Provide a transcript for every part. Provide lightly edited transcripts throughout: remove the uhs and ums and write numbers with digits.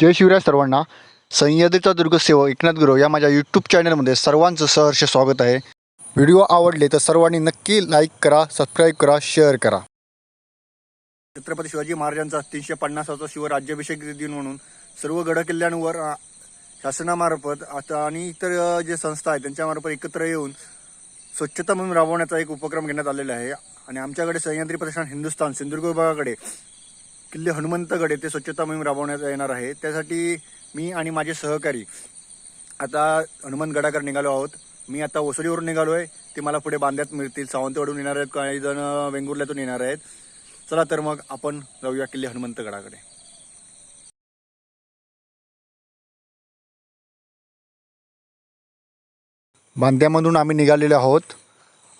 जय शिवराय सर्वांना. सह्याद्रीचा दुर्गसेवक एकनाथ गुरव या माझ्या यूट्यूब चॅनलमध्ये सर्वांचं सहर्ष स्वागत आहे. व्हिडिओ आवडले तर सर्वांनी नक्की लाईक करा, सबस्क्राईब करा, शेअर करा. छत्रपती शिवाजी महाराजांचा 350वा शिवराज्याभिषेक दिन म्हणून सर्व गडकिल्ल्यांवर शासनामार्फत आता आणि इतर जे संस्था आहेत त्यांच्यामार्फत एकत्र येऊन स्वच्छता मोहीम राबवण्याचा एक उपक्रम घेण्यात आलेला आहे. आणि आमच्याकडे सह्याद्री प्रतिष्ठान हिंदुस्थान सिंधुदुर्ग विभागाकडे किल्ले हनुमंतगड येथे स्वच्छता मोहीम राबवण्यात येणार आहे. त्यासाठी मी आणि माझे सहकारी आता हनुमंतगडाकडे निघालो आहोत. मी आता ओसरीवरून निघालो आहे. ते मला पुढे बांद्यात मिळतील. सावंतवाडून येणार आहेत, काही जण वेंगुर्ल्यातून येणार आहेत. चला तर मग आपण जाऊया किल्ले हनुमंतगडाकडे. बांद्यामधून आम्ही निघालेलो आहोत.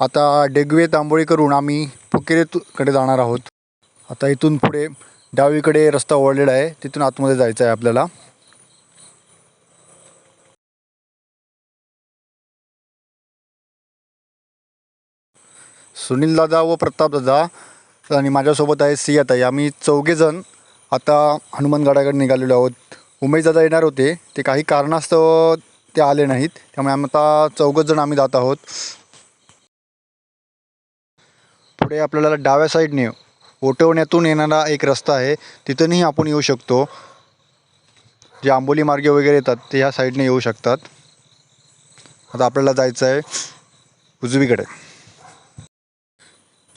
आता डेगवे तांबोळी करून आम्ही फुकेरीकडे जाणार आहोत. आता इथून पुढे डावीकडे रस्ता वळलेला आहे, तिथून आतमध्ये जायचं आहे आपल्याला. सुनील दादा व प्रताप दादा आणि माझ्यासोबत आहे सियाताई. आम्ही चौघेजण आता हनुमंतगडाकडे निघालेलो आहोत. उमेश दादा येणार होते, ते काही कारणास्तव ते आले नाहीत, त्यामुळे आम्ही आता चौघजण आम्ही जात आहोत. पुढे आपल्याला डाव्या साईडने ओटवण्यातून येणारा एक रस्ता आहे, तिथूनही आपण येऊ शकतो. जे आंबोली मार्गे वगैरे येतात ते ह्या साईडने येऊ शकतात. आता आपल्याला जायचं आहे उजवीकडे.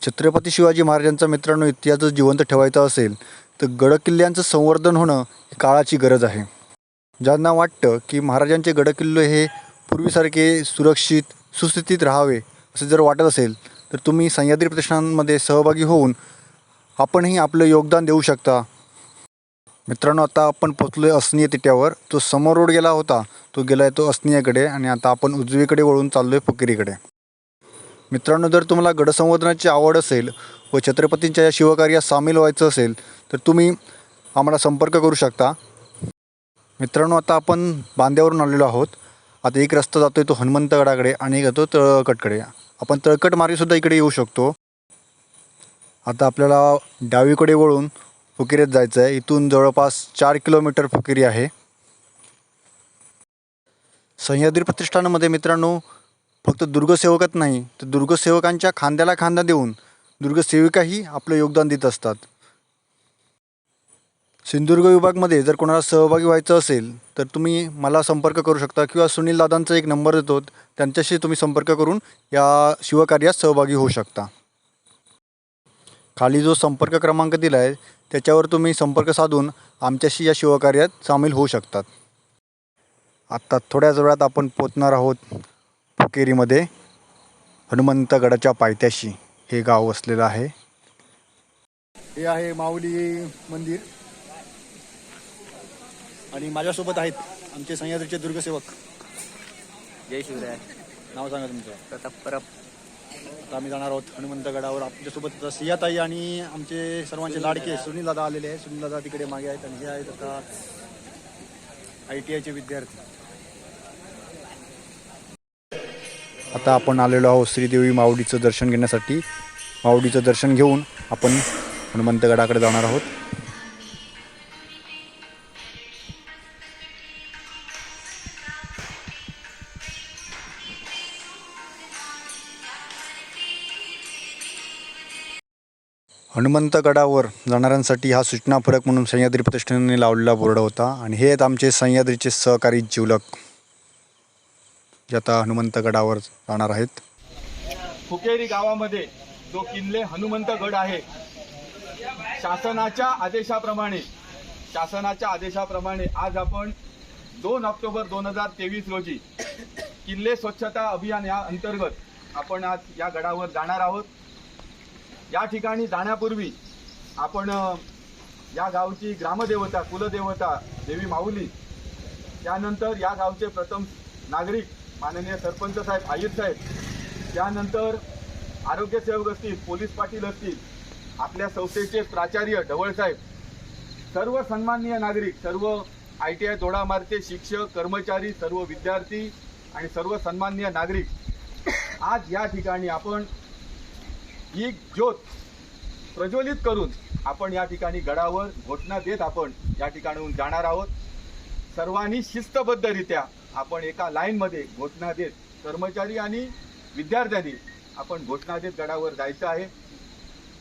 छत्रपती शिवाजी महाराजांचा मित्रांनो इतिहास जिवंत ठेवायचा असेल तर गडकिल्ल्यांचं संवर्धन होणं ही काळाची गरज आहे. ज्यांना वाटतं की महाराजांचे गडकिल्ले हे पूर्वीसारखे सुरक्षित सुस्थितीत राहावे असं जर वाटत असेल तर तुम्ही सह्याद्री प्रतिष्ठानमध्ये सहभागी होऊन आपणही आपलं योगदान देऊ शकता. मित्रांनो, आता आपण पोचलो आहे असनीय तिट्यावर. तो समोर रोड गेला होता तो गेला आहे तो असनीयकडे, आणि आता आपण उजवीकडे वळून चाललो आहे फुकेरीकडे. मित्रांनो, जर तुम्हाला गडसंवर्धनाची आवड असेल व छत्रपतींच्या या शिवकार्यात सामील व्हायचं असेल तर तुम्ही आम्हाला संपर्क करू शकता. मित्रांनो, आता आपण बांद्यावरून आलेलो आहोत. आता एक रस्ता जातो आहे तो हनुमंतगडाकडे आणि एक जातो तळकटकडे. आपण तळकट मार्गेसुद्धा इकडे येऊ शकतो. आता आपल्याला डावीकडे वळून फुकेरीत जायचं आहे. इथून जवळपास 4 किलोमीटर फुकेरी आहे. सह्याद्री प्रतिष्ठानामध्ये मित्रांनो फक्त दुर्गसेवकच नाही तर दुर्गसेवकांच्या खांद्याला खांदा देऊन दुर्गसेविकाही आपलं योगदान देत असतात. सिंधुदुर्ग विभागमध्ये जर कोणाला सहभागी व्हायचं असेल तर तुम्ही मला संपर्क करू शकता, किंवा सुनील दादांचा एक नंबर देतो, त्यांच्याशी तुम्ही संपर्क करून या शिवकार्यात सहभागी होऊ शकता. खाली जो संपर्क क्रमांक दिला आहे त्याच्यावर तुम्ही संपर्क साधून आमच्याशी या शिवकार्यात सामील होऊ शकतात. आत्ता थोड्याच वेळात आपण पोचणार आहोत फुकेरीमध्ये. हनुमंतगडाच्या पायथ्याशी हे गाव वसलेलं आहे. हे आहे माऊली मंदिर आणि माझ्यासोबत आहेत आमचे सह्याद्रीचे दुर्गसेवक. जय शिवराय. नाव सांगा तुमचं. प्रताप परब. आता आम्ही जाणार आहोत हनुमंतगडावर. आमच्यासोबत सियाताई आणि आमचे सर्वांचे लाडके सुनील दादा आलेले आहेत. सुनील दादा तिकडे मागे आहेत आणि हे आहेत आता ITIचे विद्यार्थी. आता आपण आलेलो आहोत श्रीदेवी माऊलीचं दर्शन घेण्यासाठी. माऊलीचं दर्शन घेऊन आपण हनुमंतगडाकडे जाणार आहोत. हनुमंतगडावर जाणाऱ्यांसाठी हा सूचना फलक म्हणून सह्याद्री प्रतिष्ठानाने लावलेला बोर्ड होता. आणि हे आहेत आमचे सह्याद्रीचे सहकारी जिवलक जे आता हनुमंतगडावर जाणार आहेत. फुकेरी गावामध्ये जो किल्ले हनुमंतगड आहे, शासनाच्या आदेशाप्रमाणे आज आपण 2 ऑक्टोबर 2023 रोजी किल्ले स्वच्छता अभियान या अंतर्गत आपण आज या गडावर जाणार आहोत. या ठिकाणी जाण्यापूर्वी आपण या गावची ग्रामदेवता कुलदेवता देवी माऊली, त्यानंतर या गावचे प्रथम नागरिक माननीय सरपंच साहेब, आयुर साहेब, त्यानंतर आरोग्यसेवक असतील, पोलीस पाटील असतील, आपल्या संस्थेचे प्राचार्य ढवळ साहेब, सर्व सन्माननीय नागरिक, सर्व ITI दोडामार्गचे शिक्षक, कर्मचारी, सर्व विद्यार्थी आणि सर्व सन्माननीय नागरिक आज या ठिकाणी आपण ही ज्योत प्रज्वलित करून आपण या ठिकाणी गडावर घोषणा देत आपण या ठिकाणाहून जाणार आहोत. सर्वांनी शिस्तबद्धरित्या आपण एका लाईनमध्ये घोषणा देत, कर्मचारी आणि विद्यार्थ्यांनी आपण घोषणा देत गडावर जायचं आहे.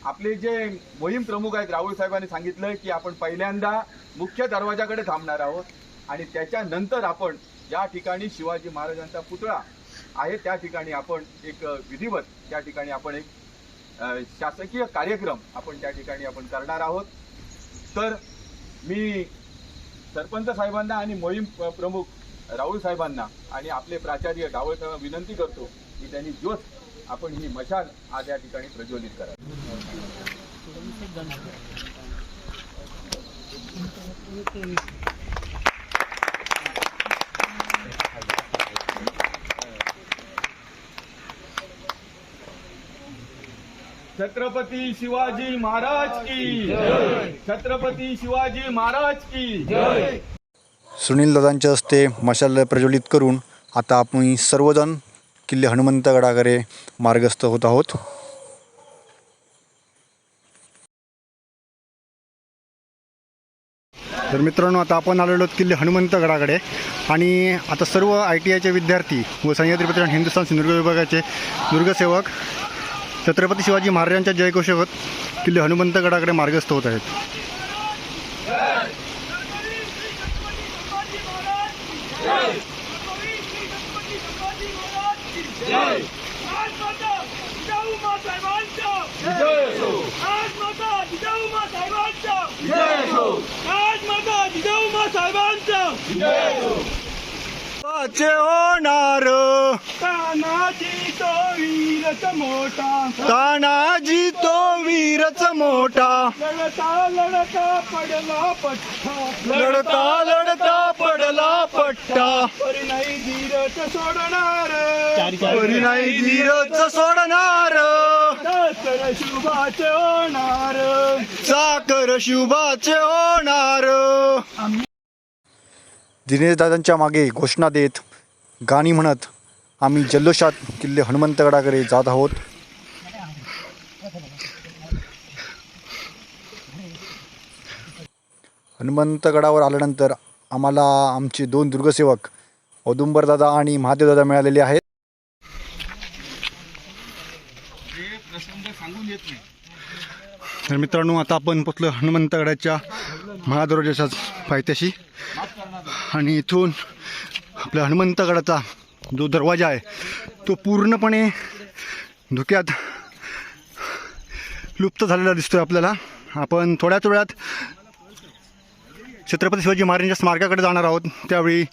आपले जे मोहीम प्रमुख आहेत राहुल साहेबांनी सांगितलं की आपण पहिल्यांदा मुख्य दरवाजाकडे थांबणार आहोत आणि त्याच्यानंतर आपण ज्या ठिकाणी शिवाजी महाराजांचा पुतळा आहे त्या ठिकाणी आपण एक विधिवत त्या ठिकाणी आपण एक शासकीय कार्यक्रम आपण त्या ठिकाणी आपण करणार आहोत. तर मी सरपंच साहेबांना आणि मोहीम प्रमुख राहुल साहेबांना आणि आपले प्राचार्य डावळे साहेबांना विनंती करतो की त्यांनी ज्योत आपण ही मशाल आज या ठिकाणी प्रज्वलित करा. छत्रपती शिवाजी महाराज की जय. छत्रपती शिवाजी महाराज की जय. सुनील दादांच्या हस्ते मशाल प्रज्वलित करून आता आपण सर्वजण किल्ले हनुमंतगडाकडे मार्गस्थ होत आहोत. तर मित्रांनो, आता आपण आलेलो आहोत किल्ले हनुमंतगडाकडे आणि आता सर्व ITIचे विद्यार्थी व सह्याद्री प्रतिष्ठान हिंदुस्थान सिंधुदुर्ग विभागाचे दुर्गसेवक छत्रपती शिवाजी महाराजांच्या जयघोषवत किल्ले हनुमंतगडाकडे मार्गस्थ होत आहेत. होणार तानाजी तो वीरच मोठा, तानाजी तो वीरच मोठा, लढता लढता पडला पठ्ठा, लढता लढता पडला पट्टा, परी नाही धीरच सोडणार, परी नाही धीरच सोडणार, तर शुभाचे होणार, साकर शुभाचे होणार. दिनेश दादांच्या मागे घोषणा देत गाणी म्हणत आम्ही जल्लोषात किल्ले हनुमंतगडाकडे जात आहोत. हनुमंतगडावर आल्यानंतर आम्हाला आमचे 2 दुर्गसेवक औदुंबर दादा आणि महादेव दादा मिळालेले आहेत. तर मित्रांनो, आता आपण पोचलो हनुमंतगडाच्या महादरवाजाच्या पायथ्याशी आणि इथून आपल्या हनुमंतगडाचा जो दरवाजा आहे तो पूर्णपणे धुक्यात लुप्त झालेला दिसतोय आपल्याला. आपण थोड्याच वेळात छत्रपती शिवाजी महाराजांच्या स्मारकाकडे जाणार आहोत. त्यावेळी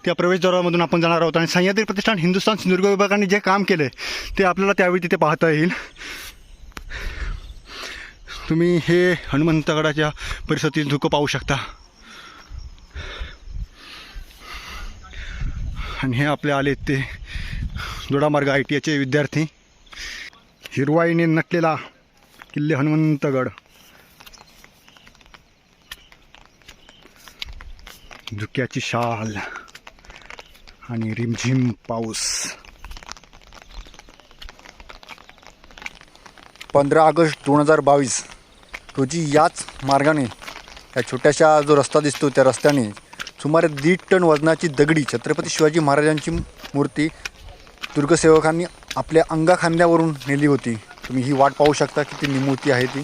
त्या प्रवेशद्वारामधून आपण जाणार आहोत आणि सह्याद्री प्रतिष्ठान हिंदुस्थान सिंधुदुर्ग विभागाने जे काम केले ते आपल्याला त्यावेळी तिथे पाहता येईल. तुम्ही हे हनुमंतगडाच्या परिसरातील धुकं पाहू शकता. आणि हे आपले आले ते दोडामार्ग ITIचे विद्यार्थी. हिरवाईने नटलेला किल्ले हनुमंतगड, धुक्याची शाल आणि रिमझिम पाऊस. 15 ऑगस्ट 2022 रोजी याच मार्गाने या छोट्याशा जो रस्ता दिसतो त्या रस्त्याने सुमारे 1.5 टन वजनाची दगडी छत्रपती शिवाजी महाराजांची मूर्ती दुर्गसेवकांनी आपल्या अंगाखांद्यावरून नेली होती. तुम्ही ही वाट पाहू शकता किती निमूर्ती आहे ती.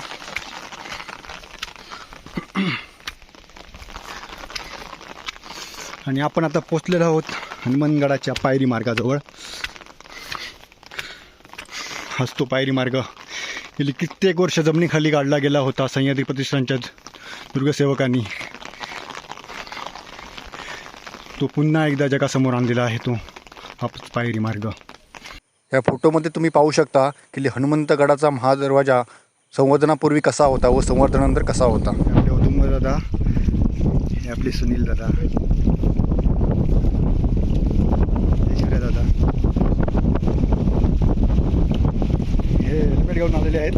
आणि आपण आता पोचलेलो आहोत हनुमानगडाच्या पायरी मार्गाजवळ. हाच तो पायरी मार्ग गेली कित्येक वर्ष जमिनीखाली काढला गेला होता सह्याद्री प्रतिष्ठानच्या दुर्गसेवकांनी. तो पुन्हा एकदा जगासमोर आणलेला आहे तो हा पायरी मार्ग. या फोटोमध्ये तुम्ही पाहू शकता की हनुमंतगडाचा महादरवाजा संवर्धनापूर्वी कसा होता व संवर्धनानंतर कसा होता. आपले औदुंबर दादा, हे आपले सुनील दादा, ऐश्वर्या दादा हे हेल्मेट घेऊन आलेले आहेत.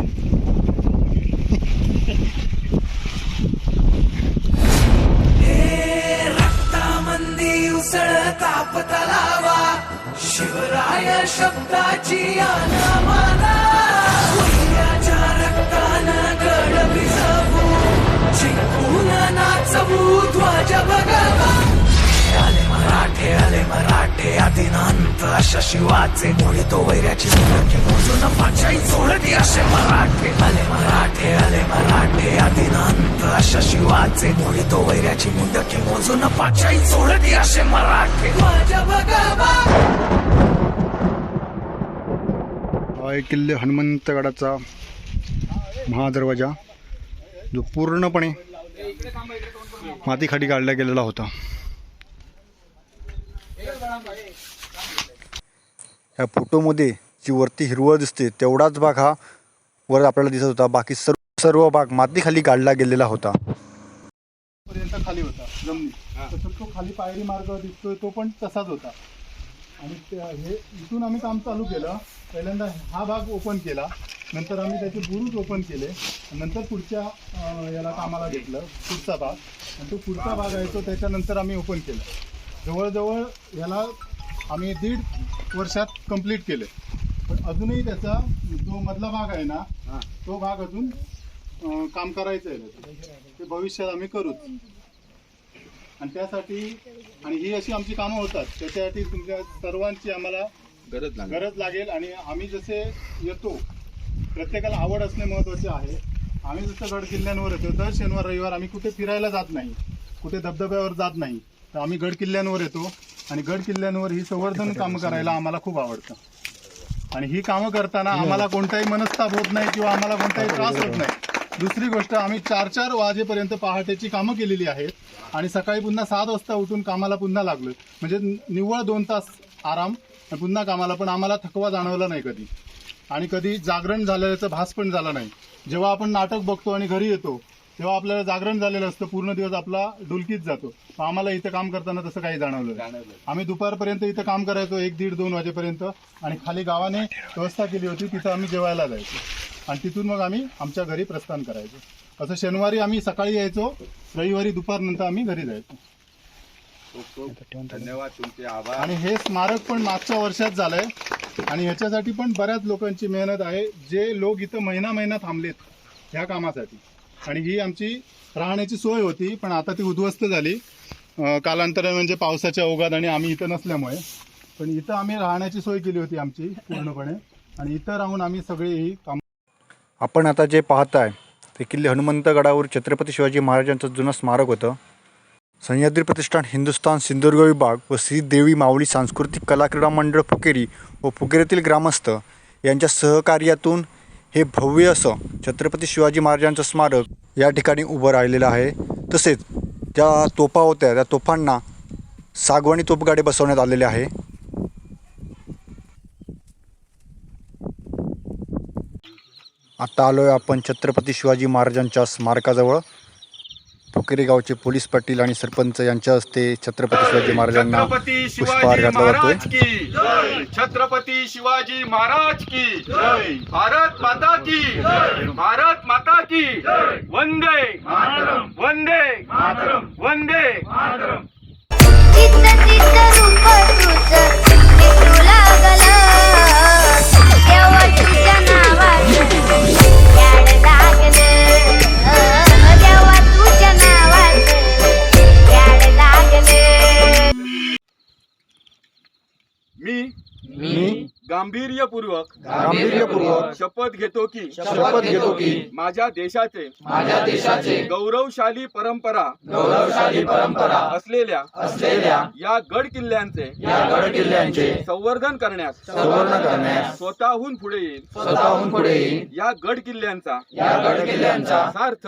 तलावा शिवराय शब्दाची आनामाना सूर्याच्या रक्तानं गड भिजवू जिंकून नाचवू ध्वज भगवा शिवाचे मोडतो वैऱ्याची मुलगी मोजून पाचाई सोडती असे मराठे आले मराठे आदिनांत अशा शिवाचे मोडतो वैऱ्याची मुंडकी मोजून पाचाई सोडती असे मराठे माझ्या भगवा हा एक किल्ले हनुमंतगडाचा महादरवाजा जो पूर्णपणे मातीखाली काढला गेलेला होता. या फोटोमध्ये जी वरती हिरवळ दिसते तेवढाच भाग हा वर आपल्याला दिसत होता. बाकी सर्व भाग मातीखाली काढला गेलेला होता. पर्यंत खाली होता जमिनीत. तसं तो खाली पायरी मार्ग दिसतोय तो पण तसाच होता. आणि हे इथून आम्ही काम चालू केलं. पहिल्यांदा हा भाग ओपन केला, नंतर आम्ही त्याचे बुरुज ओपन केले, नंतर पुढच्या याला कामाला घेतलं पुढचा भाग, आणि तो पुढचा भाग आहे तो त्याच्यानंतर आम्ही ओपन केलं. जवळजवळ याला आम्ही 1.5 वर्षात कंप्लीट केले. पण अजूनही त्याचा जो मधला भाग आहे ना तो भाग अजून काम करायचं आहे. ते भविष्यात आम्ही करूच. आणि त्यासाठी आणि ही अशी आमची कामं होतात त्याच्यासाठी तुमच्या सर्वांची आम्हाला गरज लागेल. आणि आम्ही जसे येतो प्रत्येकाला आवड असणे महत्त्वाचे आहे. आम्ही जसं गड किल्ल्यांवर येतो दर शनिवार रविवार आम्ही कुठे फिरायला जात नाही, कुठे धबधब्यावर जात नाही, तर आम्ही गड किल्ल्यांवर येतो. आणि गड किल्ल्यांवर ही संवर्धन कामं करायला आम्हाला खूप आवडतं. आणि ही कामं करताना आम्हाला कोणताही मनस्ताप होत नाही किंवा आम्हाला कोणताही त्रास होत नाही. दुसरी गोष्ट, आम्ही 4-4 वाजेपर्यंत पहाटेची कामं केलेली आहेत आणि सकाळी पुन्हा 7 वाजता उठून कामाला पुन्हा लागलो. म्हणजे निव्वळ 2 तास आराम पुन्हा कामाला. पण आम्हाला थकवा जाणवला नाही कधी, आणि कधी जागरण झालेल्याचा भास पण झाला नाही. जेव्हा आपण नाटक बघतो आणि घरी येतो तेव्हा आपल्याला जागरण झालेलं असतं, पूर्ण दिवस आपला डुलकीत जातो. आम्हाला इथं काम करताना तसं काही जाणवलं. आम्ही दुपारपर्यंत इथं काम करायचो 1-1:30-2 वाजेपर्यंत. आणि खाली गावाने व्यवस्था केली होती, तिथं आम्ही जेवायला जायचो आणि तिथून मग आम्ही आमच्या घरी प्रस्थान करायचो. असं शनिवारी आम्ही सकाळी यायचो, रविवारी दुपारनंतर आम्ही घरी जायचो. धन्यवाद, तुमचे आभार. आणि हे स्मारक पण मागच्या वर्षात झालंय आणि ह्याच्यासाठी पण बऱ्याच लोकांची मेहनत आहे. जे लोक इथं महिना थांबलेत ह्या कामासाठी. आणि ही आमची राहण्याची सोय होती, पण आता ती उद्ध्वस्त झाली कालांतराने, म्हणजे पावसाच्या ओघात आणि आम्ही इथं नसल्यामुळे. पण इथं आम्ही राहण्याची सोय केली होती आमची पूर्णपणे, आणि इथं राहून आम्ही सगळे ही काम. आपण आता जे पाहताय ते किल्ले हनुमंतगडावर छत्रपती शिवाजी महाराजांचं जुनं स्मारक होतं. सह्याद्री प्रतिष्ठान हिंदुस्थान सिंधुदुर्ग विभाग व श्रीदेवी माऊली सांस्कृतिक कला क्रीडा मंडळ फुकेरी व फुकेरीतील ग्रामस्थ यांच्या सहकार्यातून हे भव्य असं छत्रपती शिवाजी महाराजांचं स्मारक या ठिकाणी उभं राहिलेलं आहे. तसेच ज्या तोफा होत्या त्या तोफांना सागवानी तोफगाडे बसवण्यात आलेले आहे. आता आलो आहे आपण छत्रपती शिवाजी महाराजांच्या स्मारकाजवळ. फुकेरी गावचे पोलीस पाटील आणि सरपंच यांच्या हस्ते छत्रपती शिवाजी महाराजांना छत्रपती पुष्पहार शिवाजी घातला जातोय. महाराज की जय. छत्रपती शिवाजी महाराज की जय. भारत माता की जय. भारत माता की जय. वंदे मातरम. वंदे मातरम. वंदे मातरम. चित्त चित्त रूप तुझं दिसू लागलं, तेव्हा तुझ्या नावाचं याड लागलं, तेव्हा तुझ्या नावाचं याड लागलं. मी गांभीर्यपूर्वक शपथ घेतो की माझ्या देशाचे गौरवशाली परंपरा असलेल्या या गड किल्ल्यांचे संवर्धन करण्यास स्वतःहून पुढे येईल. या गड किल्ल्यांचा सार्थ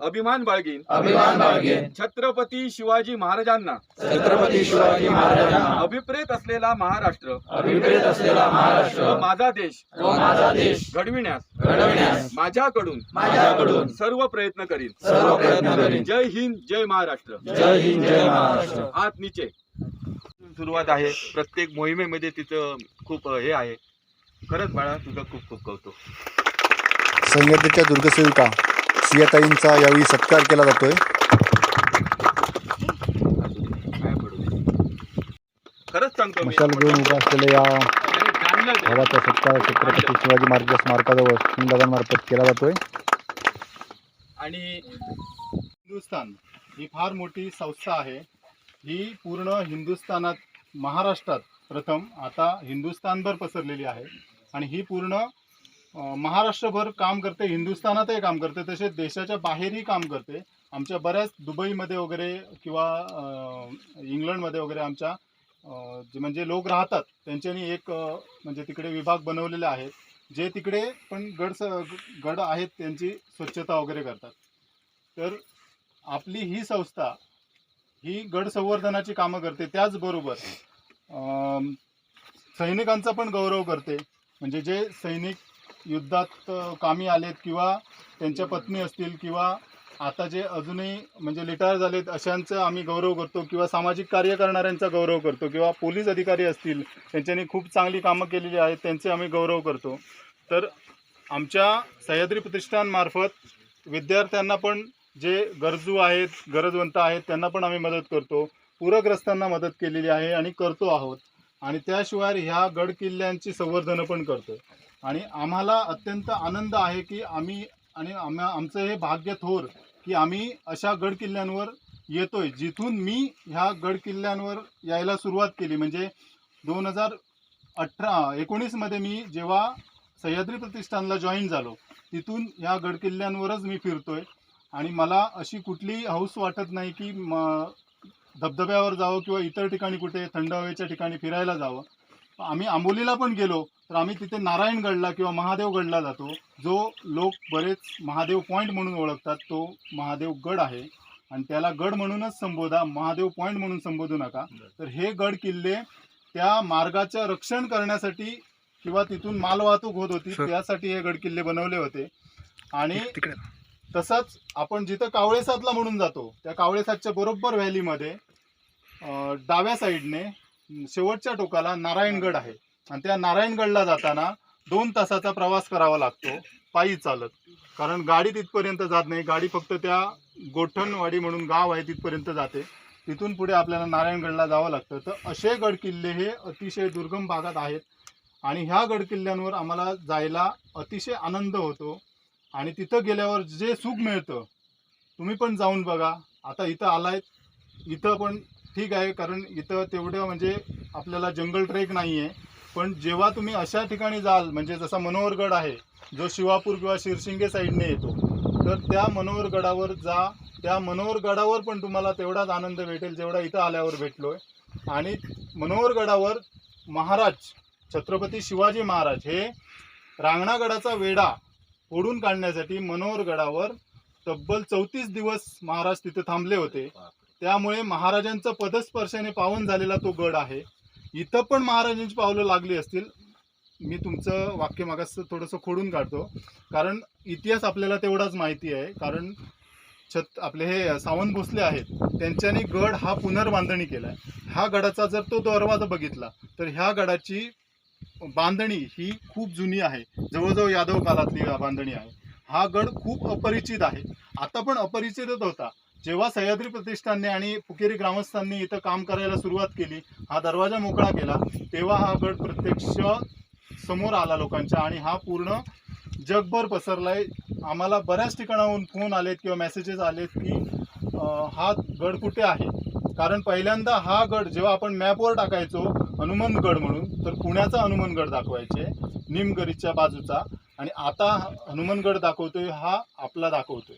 अभिमान बाळगीन. छत्रपती शिवाजी महाराजांना अभिप्रेत असलेला महाराष्ट्र व माझा देश घडविण्यास माझ्याकडून सर्व प्रयत्न करीन. जय हिंद, जय महाराष्ट्र. हात नीचे. सुरुवात आहे. प्रत्येक मोहिमेमध्ये तिचं खूप हे आहे. खरंच बाळा, तुझं खूप खूप कौतुक. सह्याद्रीच्या दुर्गसेविका सियाताईंचा यावेळी सत्कार केला जातोय. खरंच सांगतो मी. मशाल घेऊन उभा असलेल्या या भावाचा सत्कार छत्रपती शिवाजी महाराज स्मारकाजवळ सुंदरांमार्फत केला जातोय. आणि हिंदुस्थान ही फार मोठी संस्था आहे. ही पूर्ण हिंदुस्थानात, महाराष्ट्रात प्रथम आता हिंदुस्थानभर पसरलेली आहे आणि ही पूर्ण महाराष्ट्रभर काम करते, हिंदुस्थानातही काम करते, तसेच देशाच्या बाहेरही काम करते. आमच्या बऱ्याच दुबईमध्ये वगैरे किंवा इंग्लंडमध्ये वगैरे आमच्या जे म्हणजे लोक राहतात त्यांच्यानी एक म्हणजे तिकडे विभाग बनवलेले आहेत जे तिकडे पण गड आहेत त्यांची स्वच्छता वगैरे करतात. तर आपली ही संस्था ही गड संवर्धनाची कामं करते. त्याचबरोबर सैनिकांचा पण गौरव करते. म्हणजे जे सैनिक युद्धात कामी आलेत किंवा त्यांच्या पत्नी असतील किंवा आता जे अजूनही म्हणजे रिटायर झालेत अशांचा आम्ही गौरव करतो किंवा सामाजिक कार्य करणाऱ्यांचा गौरव करतो किंवा पोलीस अधिकारी असतील त्यांच्यानी खूप चांगली कामं केलेली आहेत त्यांचे आम्ही गौरव करतो. तर आमच्या सह्याद्री प्रतिष्ठानमार्फत विद्यार्थ्यांना पण जे गरजू आहेत, गरजवंत आहेत त्यांना पण आम्ही मदत करतो. पूरग्रस्तांना मदत केलेली आहे आणि करतो आहोत. आणि त्याशिवाय ह्या गड किल्ल्यांची संवर्धन पण करतो. आणि आम्हाला अत्यंत आनंद आहे की आमचं हे भाग्य थोर की आम्ही अशा गड किल्ल्यांवर येतोय जिथून मी ह्या गड किल्ल्यांवर यायला सुरुवात केली. म्हणजे 2019 मध्ये मी जेव्हा सह्याद्री प्रतिष्ठानला जॉईन झालो तिथून ह्या गड किल्ल्यांवरच मी फिरतोय. आणि मला अशी कुठली हौस वाटत नाही की धबधब्यावर जावं किंवा इतर ठिकाणी कुठे थंड हवेच्या ठिकाणी फिरायला जावं. आम्ही आंबोलीला पण गेलो तर आम्ही तिथे नारायणगडला किंवा महादेवगडला जातो, जो लोक बरेच महादेव पॉईंट म्हणून ओळखतात. तो महादेव गड आहे आणि त्याला गड म्हणूनच संबोधा, महादेव पॉईंट म्हणून संबोधू नका. तर हे गड किल्ले त्या मार्गाचं रक्षण करण्यासाठी किंवा तिथून मालवाहतूक होत होती त्यासाठी हे गड किल्ले बनवले होते. आणि तसंच आपण जिथं कावळेसादला म्हणून जातो त्या कावळेसादच्या बरोबर व्हॅलीमध्ये डाव्या साईडने शेवटच्या टोकाला नारायणगड आहे. आणि त्या नारायणगडला जाताना 2 तासाचा प्रवास करावा लागतो पायी चालत, कारण गाडी तिथपर्यंत जात नाही. गाडी फक्त त्या गोठणवाडी म्हणून गाव आहे तिथपर्यंत जाते, तिथून पुढे आपल्याला नारायणगडला जावं लागतं. तर असे गड किल्ले हे अतिशय दुर्गम भागात आहेत आणि ह्या गड किल्ल्यांवर आम्हाला जायला अतिशय आनंद होतो. आणि तिथं गेल्यावर जे सुख मिळतं तुम्ही पण जाऊन बघा. आता इथं आलाय, इथं पण ठीक आहे कारण इथं तेवढं म्हणजे आपल्याला जंगल ट्रेक नाही आहे. पण जेव्हा तुम्ही अशा ठिकाणी जाल म्हणजे जसा मनोहरगड आहे जो शिवापूर किंवा शिरशिंगे साईडने येतो, तर त्या मनोहरगडावर जा. त्या मनोहरगडावर पण तुम्हाला तेवढाच आनंद भेटेल जेवढा इथं आल्यावर भेटलोय. आणि मनोहरगडावर महाराज छत्रपती शिवाजी महाराज हे रांगणागडाचा वेढा फोडून काढण्यासाठी मनोहरगडावर तब्बल 34 दिवस महाराज तिथे थांबले होते. त्यामुळे महाराजांचं पदस्पर्शाने पावन झालेला तो गड आहे. इथं पण महाराजांची पावलं लागली असतील. मी तुमचं वाक्य मागास थोडंसं खोडून काढतो कारण इतिहास आपल्याला तेवढाच माहिती आहे. कारण आपले हे सावंत भोसले आहेत त्यांच्यानी गड हा पुनर्बांधणी केला आहे. ह्या गडाचा जर तो दरवाजा बघितला तर ह्या गडाची बांधणी ही खूप जुनी आहे, जवळजवळ यादव काळातली बांधणी आहे. हा गड खूप अपरिचित आहे, आता पण अपरिचितच होता. जेव्हा सह्याद्री प्रतिष्ठानने आणि पुकेरी ग्रामस्थांनी इथं काम करायला सुरुवात केली, हा दरवाजा मोकळा केला, तेव्हा हा गड प्रत्यक्ष समोर आला लोकांच्या आणि हा पूर्ण जगभर पसरलाय. आम्हाला बऱ्याच ठिकाणाहून फोन आलेत किंवा मेसेजेस आलेत की हा गड कुठे आहे. कारण पहिल्यांदा हा गड जेव्हा आपण मॅपवर टाकायचो हनुमानगड म्हणून तर पुण्याचा हनुमानगड दाखवायचे निमगरीच्या बाजूचा, आणि आता हनुमानगड दाखवतोय हा आपला दाखवतोय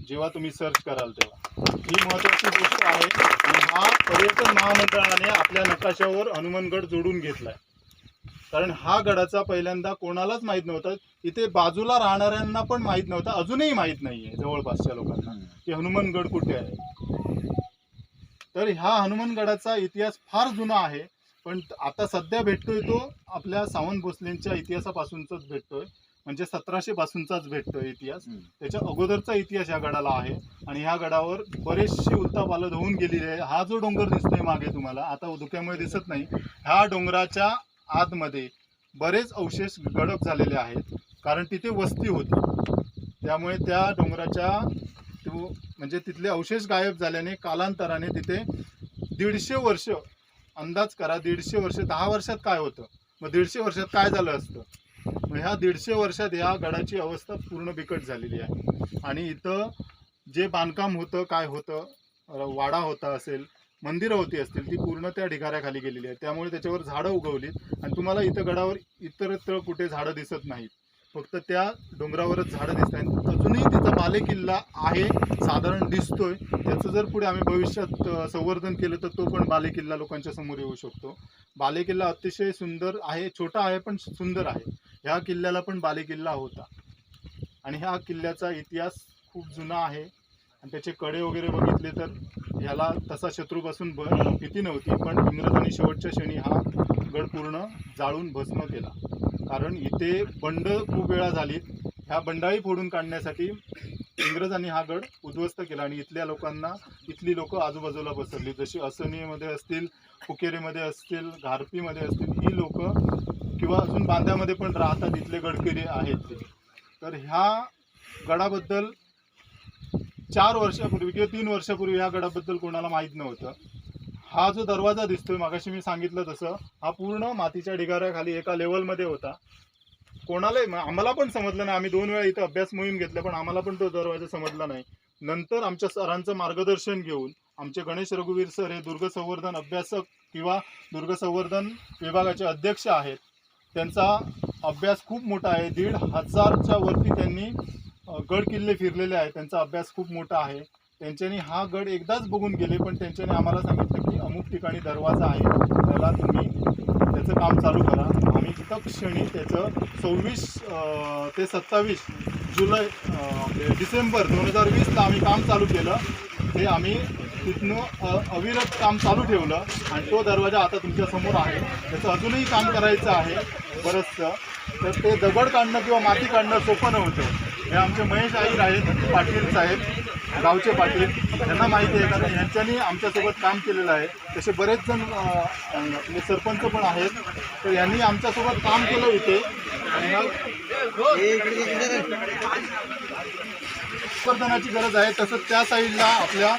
जेव्हा तुम्ही सर्च कराल तेव्हा. ही महत्त्वाची गोष्ट आहे आणि हा पर्यटन महामंडळाने आपल्या नकाशावर हनुमानगड जोडून घेतलाय. कारण हा गडाचा पहिल्यांदा कोणालाच माहीत नव्हता, इथे बाजूला राहणाऱ्यांना पण माहीत नव्हता, अजूनही माहीत नाही आहे जवळपासच्या लोकांना की हनुमानगड कुठे आहे. तर ह्या हनुमानगडाचा इतिहास फार जुना आहे, पण आता सध्या भेटतोय तो आपल्या सावंत भोसलेंच्या इतिहासापासूनचाच भेटतोय. म्हणजे 1700 पासूनचाच भेटतोय इतिहास. त्याच्या अगोदरचा इतिहास या गडाला आहे आणि ह्या गडावर बरेचसे उलथापालथ होऊन गेलेले आहे. हा जो डोंगर दिसतोय मागे तुम्हाला आता धुक्यामुळे दिसत नाही, ह्या डोंगराच्या आतमध्ये बरेच अवशेष गडप झालेले आहेत कारण तिथे वस्ती होती. त्यामुळे त्या डोंगराच्या म्हणजे तिथले अवशेष गायब झाल्याने कालांतराने तिथे 150 वर्ष, अंदाज करा 150 वर्ष, 10 वर्षात काय होतं मग 150 वर्षात काय झालं असतं. मग ह्या 150 वर्षात ह्या गडाची अवस्था पूर्ण बिकट झालेली आहे. आणि इथं जे बांधकाम होतं काय होतं, वाडा होता असेल मंदिरं होती असतील ती पूर्ण त्या ढिगाऱ्याखाली गेलेली आहेत. त्यामुळे त्याच्यावर झाडं उगवलीत आणि तुम्हाला इथं गडावर इतरत्र कुठे झाडं दिसत नाहीत, फक्त त्या डोंगरावरच झाडं दिसत आहेत. अजूनही तिचा बालेकिल्ला आहे, साधारण दिसतोय. त्याचं जर पुढे आम्ही भविष्यात संवर्धन केलं तर तो पण बालेकिल्ला लोकांच्या समोर येऊ शकतो. बालेकिल्ला अतिशय सुंदर आहे, छोटा आहे पण सुंदर आहे. ह्या किल्ल्याला पण बालेकिल्ला होता आणि ह्या किल्ल्याचा इतिहास खूप जुना आहे आणि त्याचे कडे वगैरे बघितले तर ह्याला तसा शत्रूपासून भीती नव्हती, पण इंग्रजांनी शेवटच्या क्षणी हा गड पूर्ण जाळून भस्म केला. कारण इथे बंड खूप वेळा झालीत. ह्या बंडाळी फोडून काढण्यासाठी इंग्रजांनी हा गड उद्ध्वस्त केला आणि इथली लोक आजूबाजूला पसरली, जशी असनीमध्ये असतील, फुकेरीमध्ये असतील, घारपीमध्ये असतील, ही लोक किंवा अजून बांद्यामध्ये पण राहतात इथले गडकिरी आहेत ते. तर ह्या गडाबद्दल 4 वर्षापूर्वी किंवा 3 वर्षापूर्वी ह्या गडाबद्दल कोणाला माहीत नव्हतं. हा जो दरवाजा दिसतोय मागाशी मी सांगितलं तसं, हा पूर्ण मातीच्या ढिगाऱ्याखाली एका लेवलमध्ये होता. कोणालाही आम्हाला पण समजलं नाही. आम्ही 2 वेळा इथं अभ्यास मोहीम घेतला पण आम्हाला पण तो दरवाजा समजला नाही. नंतर आमच्या सरांचं मार्गदर्शन घेऊन आमचे गणेश रघुवीर सर हे दुर्ग संवर्धन अभ्यासक किंवा दुर्ग संवर्धन विभागाचे अध्यक्ष आहेत. त्यांचा अभ्यास खूप मोठा आहे. 1,500च्या वरती त्यांनी गड किल्ले फिरलेले आहेत. त्यांचा अभ्यास खूप मोठा आहे. त्यांच्यानी हा गड एकदाच बघून गेले, पण त्यांच्यानी आम्हाला सांगितलं की अमुक ठिकाणी दरवाजा आहे, त्याला तुम्ही त्याचं काम चालू करा. आम्ही तत्क्षणी त्याचं 26 ते 27 जुलै डिसेंबर 2020ला आम्ही काम चालू केलं. ते आम्ही तिथनं अविरत काम चालू ठेवलं आणि तो दरवाजा आता तुमच्या समोर आहे. त्याचं अजूनही काम करायचं आहे बरंचसं. तर ते दगड काढणं किंवा माती काढणं सोपं नव्हतं. हे आमचे महेश आईर आहेत, पाटील साहेब, गावचे पाटील, यांना माहिती आहे कारण यांच्यानी आमच्यासोबत काम केलेलं आहे. तसे बरेच जण आपले सरपंच पण आहेत. तर यांनी आमच्यासोबत काम केलं इथे आणि संवर्धनाची गरज आहे. तसंच त्या साईडला आपल्या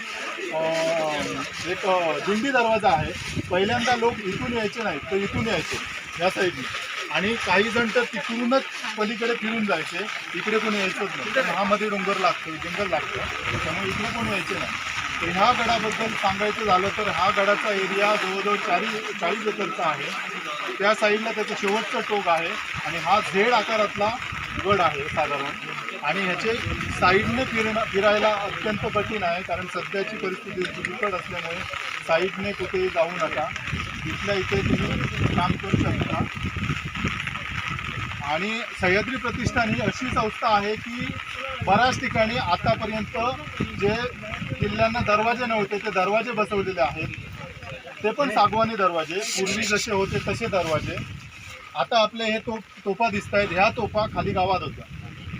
एक दिंडी दरवाजा आहे. पहिल्यांदा लोक इथून यायचे नाहीत, तर इथून यायचे या साईडने आणि काही जण तर तिकडूनच पलीकडे फिरून जायचे. इकडे कोणी यायचंच नाही, तर हा मध्ये डोंगर लागतो, जंगल लागतं, त्यामुळे इकडे कोणी यायचे नाही. तर ह्या गडाबद्दल सांगायचं झालं तर हा गडाचा एरिया जवळजवळ 40 एकरचा आहे. त्या साईडला त्याचं शेवटचं टोक आहे आणि हा झेड आकारातला गड आहे साधारण आणि ह्याचे साईडने फिरायला अत्यंत कठीण आहे कारण सध्याची परिस्थिती बिकट असल्यामुळे साईडने कुठेही जाऊ नका. इथल्या इथे तुम्ही काम करू शकता. आणि सह्याद्री प्रतिष्ठान ही अशी संस्था आहे की बऱ्याच ठिकाणी आतापर्यंत जे किल्ल्यांना दरवाजे नव्हते ते दरवाजे बसवलेले आहेत. ते पण सागवानी दरवाजे, पूर्वी जसे होते तसे दरवाजे. आता आपले हे तोफा दिसत आहेत. ह्या तोफा खाली गावात होत्या.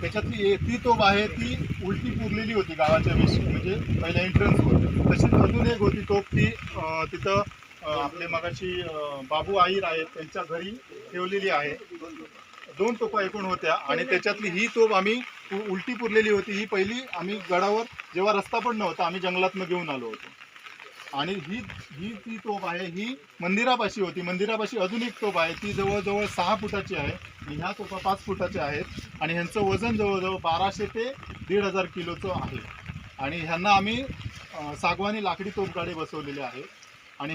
त्याच्यातली ती तोफ आहे ती उलटी पुरलेली होती गावाच्या म्हणजे पहिल्या एंट्रन्सवर. तशीच अजून एक होती तोफ ती तिथं आपले मगाशी बाबू आईर आहेत त्यांच्या घरी ठेवलेली आहे. 2 तोफा एकूण होत्या आणि त्याच्यातली ही तोफ आम्ही उलटी पुरलेली होती. ही पहिली आम्ही गडावर जेव्हा रस्ता पण नव्हता आम्ही जंगलातनं घेऊन आलो होतो. आणि ही ती तोफ आहे, ही मंदिरापाशी होती. मंदिरापाशी अजून एक तोफ आहे, ती जवळजवळ 6 फुटाची आहे आणि ह्या तोफा 5 फुटाच्या आहेत आणि ह्यांचं वजन जवळजवळ 1200 ते 1,500 किलोचं आहे. आणि ह्यांना आम्ही सागवानी लाकडी तोफगाडे बसवलेले आहेत आणि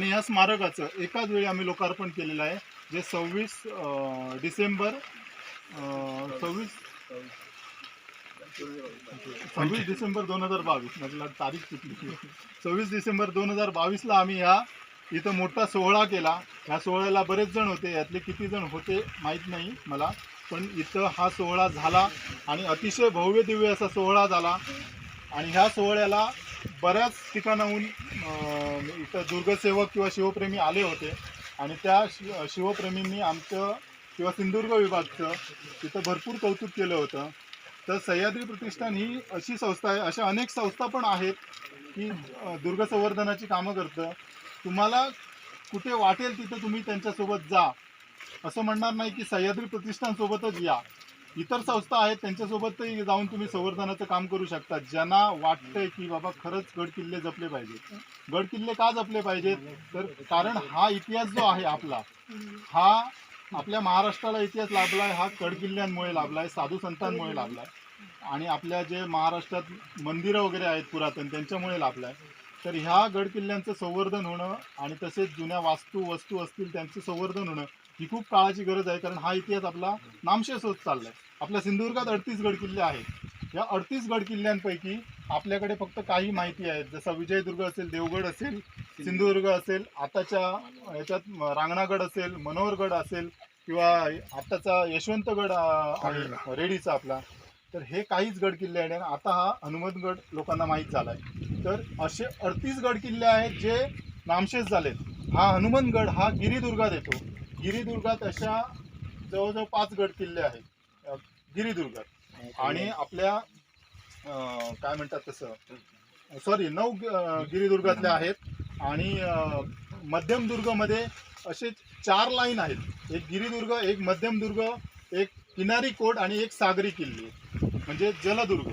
ह्या स्मारकाचं एकाच वेळी आम्ही लोकार्पण केलेलं आहे, जे 26 डिसेंबर 2022 म्हटलं तारीख चुकली. 26 डिसेंबर 2022ला आम्ही इथं मोठा सोहळा केला. ह्या सोहळ्याला बरेच जण होते, यातले किती जण होते माहीत नाही मला, पण इथं हा सोहळा झाला आणि अतिशय भव्य दिव्य असा सोहळा झाला. आणि ह्या सोहळ्याला बऱ्याच ठिकाणाहून इथं दुर्गसेवक किंवा शिवप्रेमी आले होते आणि त्या शिवप्रेमींनी आमचं किंवा सिंधुदुर्ग विभागचं तिथं भरपूर कौतुक केलं होतं. तर सह्याद्री प्रतिष्ठान ही अशी संस्था आहे, अशा अनेक संस्था पण आहेत की दुर्ग संवर्धनाची कामं करतं. तुम्हाला कुठे वाटेल तिथं तुम्ही त्यांच्यासोबत जा, असं म्हणणार नाही की सह्याद्री प्रतिष्ठानसोबतच या. इतर संस्था आहेत त्यांच्यासोबतही जाऊन तुम्ही संवर्धनाचं काम करू शकता. ज्यांना वाटतंय की बाबा खरंच गडकिल्ले जपले पाहिजेत. गडकिल्ले का जपले पाहिजेत तर कारण हा इतिहास जो आहे आपला, हा आपल्या महाराष्ट्राला इतिहास लाभला आहे, हा गडकिल्ल्यांमुळे लाभला आहे, साधू संतांमुळे लाभला आहे आणि आपल्या जे महाराष्ट्रात मंदिरं वगैरे आहेत पुरातन त्यांच्यामुळे लाभला आहे. तर ह्या गड किल्ल्यांचं संवर्धन होणं आणि तसेच जुन्या वस्तू असतील त्यांचं संवर्धन होणं ही खूप काळाची गरज आहे. कारण हा इतिहास आपला नामशेष होत चाललाय. आपल्या सिंधुदुर्गात 38 गड किल्ले आहेत. या 38 गड किल्ल्यांपैकी आपल्याकडे फक्त काही माहिती आहे, जसा विजयदुर्ग असेल, देवगड असेल, सिंधुदुर्ग असेल, आताच्या याच्यात रांगणागड असेल, मनोहरगड असेल किंवा आताचा यशवंतगड आहे रेडीचा आपला. तर हे काहीच गड किल्ले आहेत. आणि आता हा हनुमंतगड लोकांना माहीत झाला आहे. तर असे 38 गड किल्ले आहेत जे नामशेष झालेत. हा हनुमंतगड हा गिरिदुर्गात येतो. गिरिदुर्गात अशा जवळजवळ 5 गड किल्ले आहेत गिरिदुर्गात. आणि आपल्या काय म्हणतात तसं 9 गिरिदुर्गातले आहेत. आणि मध्यमदुर्गमध्ये असे 4 लाईन आहेत. एक गिरिदुर्ग, एक मध्यमदुर्ग, एक किनारी कोट आणि एक सागरी किल्ले म्हणजे जलदुर्ग.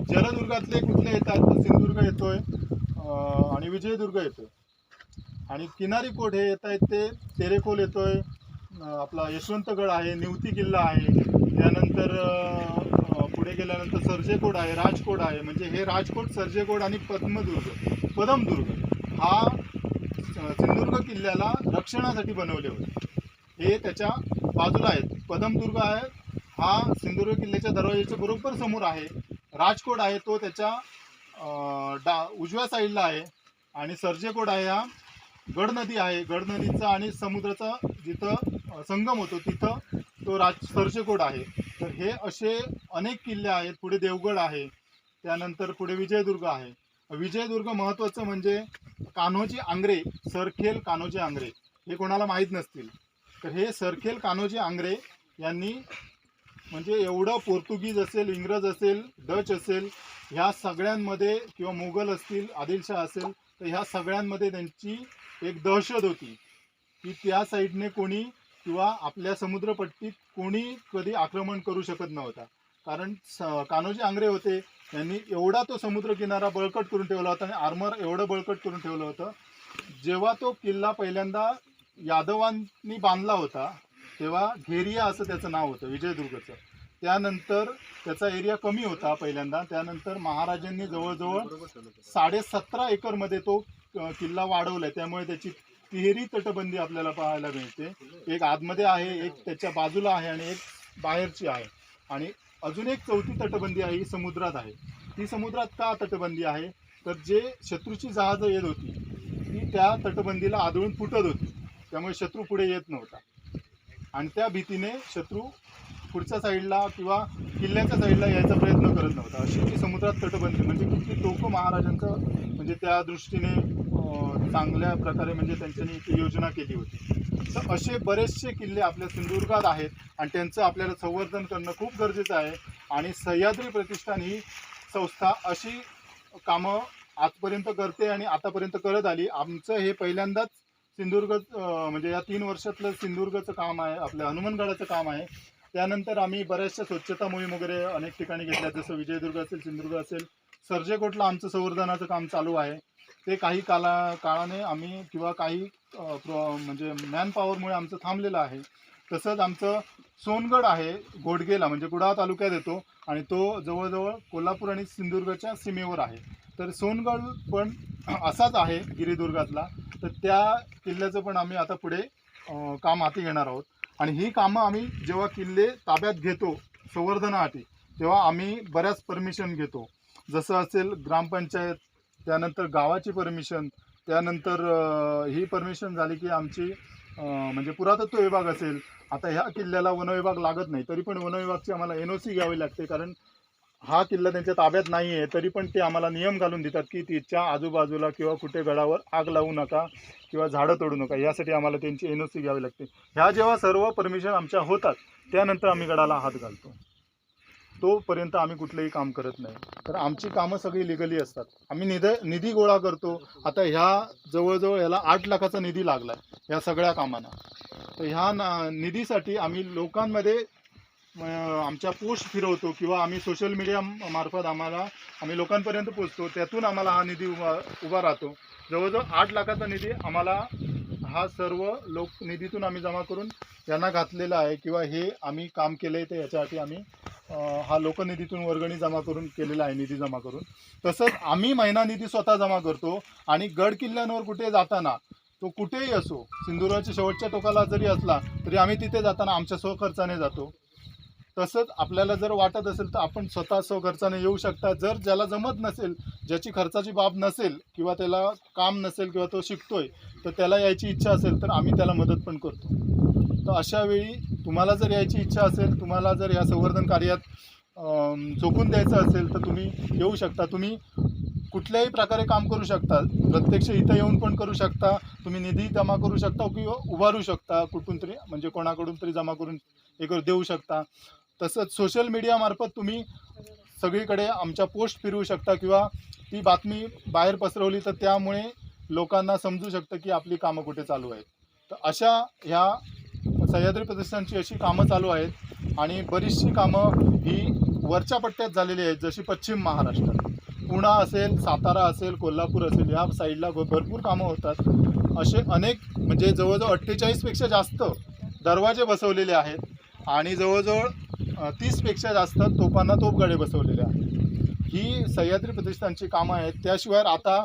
जलदुर्गातले कुठले येतात तर सिंधुदुर्ग येतोय आणि विजयदुर्ग येतोय. आणि किनारी कोट हे येत आहेत ते तेरेखोल येतोय, आपला यशवंतगड आहे, निवती किल्ला आहे. त्यानंतर पुढे गेल्यानंतर सर्जेकोट आहे, राजकोट आहे. म्हणजे हे राजकोट, सर्जेकोट आणि पदमदुर्ग हा सिंधुदुर्ग किल्ल्याला रक्षणासाठी बनवले होते. हे त्याच्या बाजूला आहेत. पदमदुर्ग आहे हा सिंधुदुर्ग किल्ल्याच्या दरवाजाच्या बरोबर समोर आहे. राजकोट आहे तो त्याच्या उजव्या साईडला आहे. आणि सर्जेकोट आहे हा गडनदी आहे. गडनदीचा आणि समुद्राचा जिथं संगम होतो तिथं तो सर्जेकोट आहे. तर हे असे अनेक किल्ले आहेत. पुढे देवगड आहे, त्यानंतर पुढे विजयदुर्ग आहे. विजयदुर्ग महत्त्वाचं म्हणजे कान्होजी आंग्रे, सरखेल कान्होजी आंग्रे हे कोणाला माहीत नसतील. तर हे सरखेल कान्होजी आंग्रे यांनी म्हणजे एवढं पोर्तुगीज असेल, इंग्रज असेल, डच असेल, ह्या सगळ्यांमध्ये किंवा मुघल असतील, आदिलशाह असेल, तर ह्या सगळ्यांमध्ये त्यांची एक दहशत होती की त्या साईडने कोणी किंवा आपल्या समुद्रपट्टीत कोणी कधी आक्रमण करू शकत नव्हता. कारण कान्होजी आंग्रे होते, त्यांनी एवढा तो समुद्र किनारा बळकट करून ठेवला होता आणि आर्मर एवढं बळकट करून ठेवलं होतं. जेव्हा तो किल्ला पहिल्यांदा यादवांनी बांधला होता तेव्हा घेरिया असं त्याचं नाव होतं विजयदुर्गचं. त्यानंतर त्याचा एरिया कमी होता पहिल्यांदा. त्यानंतर महाराजांनी जवळजवळ 17.5 एकरमध्ये तो किल्ला वाढवलाय. त्यामुळे त्याची तिहेरी तटबंदी आपल्याला पाहायला मिळते. एक आतमध्ये आहे, एक त्याच्या बाजूला आहे आणि एक बाहेरची आहे. आणि अजून एक 4थी तटबंदी आहे, ही समुद्रात आहे. ती समुद्रात का तटबंदी आहे तर जे शत्रूची जहाजं येत होती ती त्या तटबंदीला आदळून फुटत होती. त्यामुळे शत्रू पुढे येत नव्हता आणि त्या भीतीने शत्रू पुढच्या साईडला किंवा किल्ल्याच्या साईडला यायचा प्रयत्न करत नव्हता. अशी ती समुद्रात तटबंदी म्हणजे किती टोकं महाराजांचं म्हणजे त्या दृष्टीने चांगल्या प्रकारे म्हणजे त्यांच्यानी योजना केली होती. तर असे बरेचसे किल्ले आपल्या सिंधुदुर्गात आहेत आणि त्यांचं आपल्याला संवर्धन करणं खूप गरजेचं आहे. आणि सह्याद्री प्रतिष्ठान ही संस्था अशी कामं आजपर्यंत करते आणि आतापर्यंत करत आली. आमचं हे पहिल्यांदाच सिंधुदुर्ग म्हणजे या 3 वर्षातलं सिंधुदुर्गाचं काम आहे, आपल्या हनुमानगडाचं काम आहे. त्यानंतर आम्ही बऱ्याचशा स्वच्छता मोहीम वगैरे अनेक ठिकाणी घेतल्या, जसं विजयदुर्ग असेल, सिंधुदुर्ग असेल. सर्जेकोटला आमचं संवर्धनाचं काम चालू आहे. ते काही काळाने आम्ही किंवा काही म्हणजे मॅनपॉवरमुळे आमचं थांबलेलं आहे. तसंच आमचं सोनगड आहे घोडगेला म्हणजे कुडाळ तालुक्यात येतो आणि तो जवळजवळ कोल्हापूर आणि सिंधुदुर्गच्या सीमेवर आहे. तर सोनगड पण असाच आहे गिरिदुर्गातला. तर त्या किल्ल्याचं पण आम्ही आता पुढे काम हाती घेणार आहोत. आणि ही कामं आम्ही जेव्हा किल्ले ताब्यात घेतो संवर्धनासाठी तेव्हा आम्ही बऱ्याच परमिशन घेतो. जसं असेल ग्रामपंचायत, त्यानंतर गावाची परमिशन, त्यानंतर ही परमिशन झाली की आमची म्हणजे पुरातत्व विभाग असेल. आता ह्या किल्ल्याला वनविभाग लागत नाही तरी पण वनविभागची आम्हाला NOC घ्यावी लागते, कारण हा किल्ला त्यांच्या ताब्यात नाही आहे. तरी पण ते आम्हाला नियम घालून देतात की तिच्या आजूबाजूला किंवा कुठे गडावर आग लावू नका किंवा झाडं तोडू नका. यासाठी आम्हाला त्यांची NOC घ्यावी लागते. ह्या जेव्हा सर्व परमिशन आमच्या होतात त्यानंतर आम्ही गडाला हात घालतो. तोपर्यंत आम्ही कुठलंही काम करत नाही. तर आमची कामं सगळी लिगली असतात. आम्ही निधी गोळा करतो. आता ह्या जवळजवळ याला 8 लाखाचा निधी लागला आहे ह्या सगळ्या कामांना. तर ह्या निधीसाठी आम्ही लोकांमध्ये आमच्या पोस्ट फिरवतो किंवा आम्ही सोशल मीडिया मार्फत आम्ही लोकांपर्यंत पोचतो. त्यातून आम्हाला हा निधी उभा राहतो. जवळजवळ 8 लाखाचा निधी आम्हाला हा सर्व निधीतून आम्ही जमा करून यांना घातलेला आहे किंवा हे आम्ही काम केलं आहे. तर याच्यासाठी आम्ही हा लोकनिधीतून वर्गणी जमा करून केलेला आहे, निधी जमा करून. तसंच आम्ही महिना निधी स्वतः जमा करतो आणि गड किल्ल्यांवर कुठे जाताना तो कुठेही असो, सिंधुदुर्गाच्या शेवटच्या टोकाला जरी असला तरी आम्ही तिथे जाताना आमच्या स्वखर्चाने जातो. तसंच आपल्याला जर वाटत असेल तर आपण स्वतः स्वखर्चाने येऊ शकता. जर ज्याला जमत नसेल, ज्याची खर्चाची बाब नसेल किंवा त्याला काम नसेल किंवा तो शिकतोय, तर त्याला यायची इच्छा असेल तर आम्ही त्याला मदत पण करतो. तर अशा वेळी तुम्हाला जर यायची इच्छा असेल, तुम्हाला जर या संवर्धन कार्यात झोकून द्यायचं असेल तर तुम्ही येऊ शकता. तुम्ही कुठल्याही प्रकारे काम करू शकता. प्रत्यक्ष इथं येऊन पण करू शकता. तुम्ही निधी जमा करू शकता किंवा उभारू शकता कुठून तरी, म्हणजे कोणाकडून तरी जमा करून देऊ शकता. तसंच सोशल मीडियामार्फत तुम्ही सगळीकडे आमच्या पोस्ट फिरवू शकता किंवा ती बातमी बाहेर पसरवली तर त्यामुळे लोकांना समजू शकतं की आपली कामं कुठे चालू आहेत. तर अशा ह्या सह्याद्री प्रतिष्ठानची अशी कामं चालू आहेत आणि बरीचशी कामं ही वरच्या पट्ट्यात झालेली आहेत, जशी पश्चिम महाराष्ट्रात पुणा असेल, सातारा असेल, कोल्हापूर असेल, या साईडला भरपूर कामं होतात. असे अनेक म्हणजे जवळजवळ 48पेक्षा जास्त दरवाजे बसवलेले आहेत आणि जवळजवळ 30पेक्षा जास्त तोफांना तोफगडे बसवलेले आहेत. ही सह्याद्री प्रतिष्ठानची कामं आहेत. त्याशिवाय आता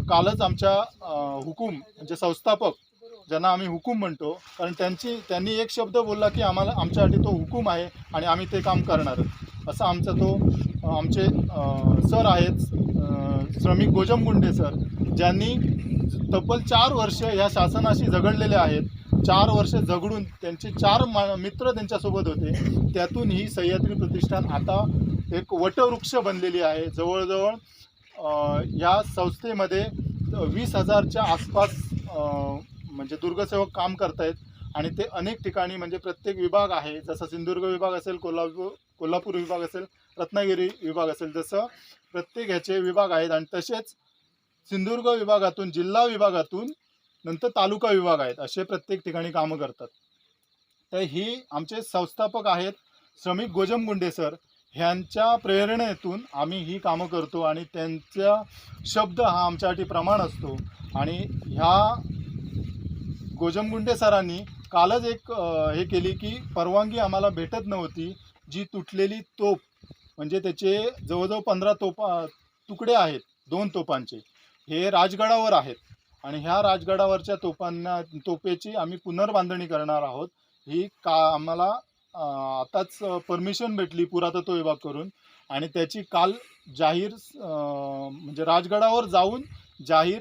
कालच आमच्या हुकूम म्हणजे संस्थापक, ज्यांना आम्ही हुकूम म्हणतो, कारण त्यांनी एक शब्द बोलला की आमच्यासाठी तो हुकूम आहे आणि आम्ही ते काम करणारच, असं आमचे सर आहेत श्रमिक गोजमगुंडे सर, ज्यांनी तब्बल 4 वर्ष या शासनाशी झगडलेले आहेत. 4 वर्ष झगडून त्यांचे 4 मित्र त्यांच्यासोबत होते. त्यातून ही सह्याद्री प्रतिष्ठान आता एक वटवृक्ष बनलेली आहे. जवळजवळ या संस्थेमध्ये 20,000च्या आसपास म्हणजे दुर्गसेवक काम करत आहेत आणि ते अनेक ठिकाणी म्हणजे प्रत्येक विभाग आहे, जसं सिंधुदुर्ग विभाग असेल, कोल्हापूर विभाग असेल, रत्नागिरी विभाग असेल, जसं प्रत्येक ह्याचे विभाग आहेत. आणि तसेच सिंधुदुर्ग विभागातून, जिल्हा विभागातून, नंतर तालुका विभाग आहेत, असे प्रत्येक ठिकाणी कामं करतात. तर ही आमचे संस्थापक आहेत श्रमिक गोजमगुंडे सर, ह्यांच्या प्रेरणेतून आम्ही ही कामं करतो आणि त्यांचा शब्द हा आमच्यासाठी प्रमाण असतो. आणि ह्या गोजमगुंडे सरांनी कालच एक हे केली की परवानगी आम्हाला भेटत नव्हती, जी तुटलेली तोफ म्हणजे त्याचे जवळजवळ 15 तुकडे आहेत 2 तोफांचे, हे राजगडावर आहेत आणि ह्या राजगडावरच्या तोफेची आम्ही पुनर्बांधणी करणार आहोत. ही आम्हाला आताच परमिशन भेटली पुरातत्व विभाग करून आणि त्याची काल जाहीर म्हणजे राजगडावर जाऊन जाहीर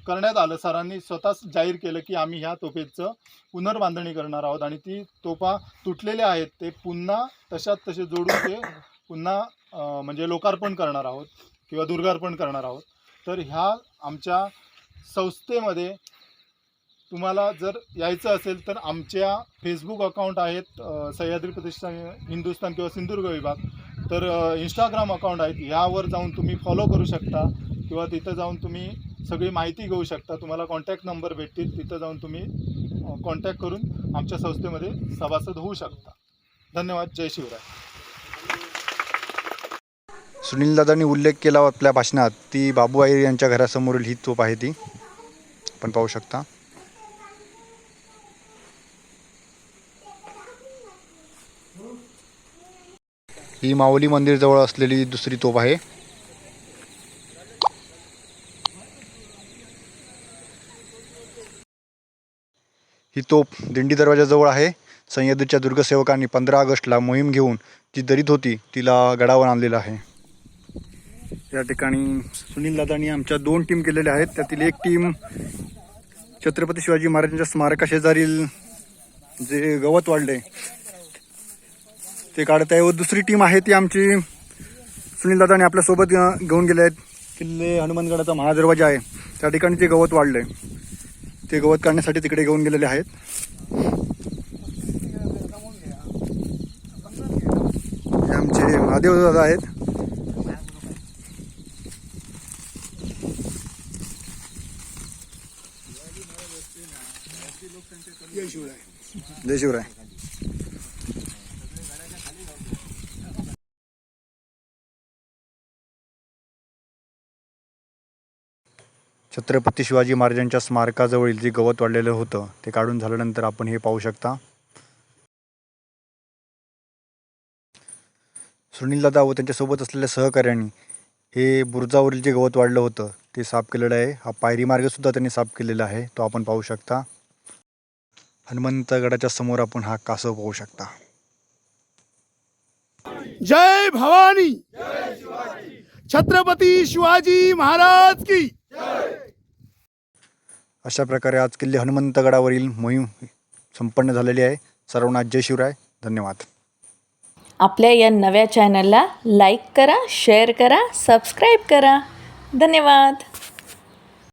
करण्यात आलं. सरांनी स्वतःच जाहीर केलं की आम्ही ह्या तोफेचं पुनर्बांधणी करणार आहोत आणि ती तोफा तुटलेल्या आहेत ते पुन्हा तशात तसे जोडून ते पुन्हा म्हणजे लोकार्पण करणार आहोत किंवा दुर्गार्पण करणार आहोत. तर ह्या आमच्या संस्थेमध्ये तुम्हाला जर यायचं असेल तर आमच्या फेसबुक अकाउंट आहेत सह्याद्री प्रतिष्ठान हिंदुस्थान किंवा सिंधुदुर्ग विभाग, तर इंस्टाग्राम अकाउंट आहेत, ह्यावर जाऊन तुम्ही फॉलो करू शकता किंवा तिथं जाऊन तुम्ही सगळी माहिती घेऊ शकता. तुम्हाला कॉन्टॅक्ट नंबर भेटतील, तिथं जाऊन तुम्ही कॉन्टॅक्ट करून आमच्या संस्थेमध्ये सभासद होऊ शकता. धन्यवाद. जय शिवराय. सुनील दादांनी उल्लेख केला आपल्या भाषणात, ती बाबू आयर यांच्या घरासमोरील ही तोफ आहे, ती आपण पाहू शकता. ही माऊली मंदिरजवळ असलेली दुसरी तोफ आहे. ही तोफ दिंडी दरवाजाजवळ आहे. सह्याद्रीच्या दुर्गसेवकांनी 15 ऑगस्टला मोहीम घेऊन जी दरीत होती तिला गडावर आणलेलं आहे. या ठिकाणी सुनील दादांनी आमच्या 2 टीम केलेल्या आहेत. त्यातील एक टीम छत्रपती शिवाजी महाराजांच्या स्मारकाशेजारील जे गवत वाढले ते काढत आहे व दुसरी टीम आहे ती आमची सुनील दादांनी आपल्यासोबत घेऊन गेले आहेत. किल्ले हनुमानगडाचा महादरवाजा आहे त्या ठिकाणी ते गवत वाढले, ते गवत काढण्यासाठी तिकडे घेऊन गेलेले आहेत. हे आमचे महादेव दादा आहेत. जय शिवराय. छत्रपती शिवाजी महाराजांच्या स्मारकाजवळील जे गवत वाढलेलं होतं ते काढून झाल्यानंतर आपण हे पाहू शकता. सुनीलदादा व त्यांच्यासोबत असलेल्या सहकाऱ्यांनी हे बुरुजावरील जे गवत वाढलं होतं ते साफ केलेलं आहे. हा पायरी मार्गसुद्धा त्यांनी साफ केलेला आहे, तो आपण पाहू शकता. हनुमंतगडाच्या समोर आपण हा कासव पाहू शकता. जय भवानी, छत्रपती शिवाजी महाराज की. अशा प्रकारे आज किल्ले हनुमंतगडावरील मोहीम संपन्न झालेली आहे. सर्वांना जय शिवराय. धन्यवाद. आपल्या या नव्या चॅनलला लाईक करा, शेअर करा, सबस्क्राईब करा. धन्यवाद.